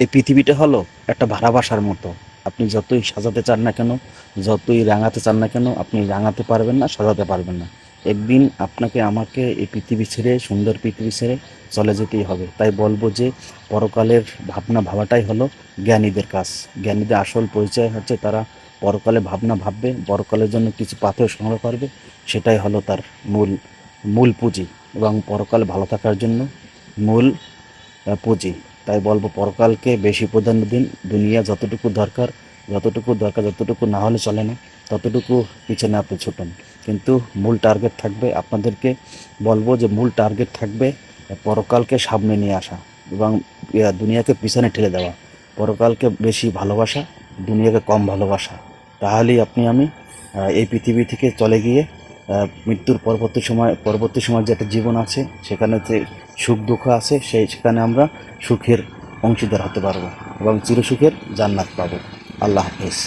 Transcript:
এই পৃথিবীটা হলো একটা ভাড়া বাসার মতো। আপনি যতই সাজাতে চান না কেন, যতই রাঙাতে চান না কেন, আপনি রাঙাতে পারবেন না, সাজাতে পারবেন না। একদিন আপনাকে আমাকে এই পৃথিবী ছেড়ে, সুন্দর পৃথিবী ছেড়ে চলে যেতেই হবে। তাই বলবো যে পরকালের ভাবনা ভাবাটাই হলো জ্ঞানীদের কাজ। জ্ঞানীদের আসল পরিচয় হচ্ছে তারা পরকালে ভাবনা ভাববে, পরকালের জন্য কিছু পাথেয় সংগ্রহ করবে। সেটাই হলো তার মূল মূল পুঁজি এবং পরকালে ভালো থাকার জন্য মূল পুঁজি। তাই বলবো পরকালকে বেশি প্রাধান্য দিন। দুনিয়া যতটুকু না হলে চলে না, ততটুকু পিছনে আপনি ছুটুন। কিন্তু মূল টার্গেট থাকবে, আপনাদেরকে বলবো যে মূল টার্গেট থাকবে পরকালকে সামনে নিয়ে আসা এবং দুনিয়াকে পিছনে ঠেলে দেওয়া। পরকালকে বেশি ভালোবাসা, দুনিয়াকে কম ভালোবাসা। তাহলেই আপনি আমি এই পৃথিবী থেকে চলে গিয়ে মৃত্যুর পরবর্তী সময় যে একটা জীবন আছে, সেখানে যে সুখ দুঃখ আছে, সেখানে আমরা সুখের অংশীদার হতে পারবো এবং চিরসুখের জান্নাত পাবো। আল্লাহ হাফেজ।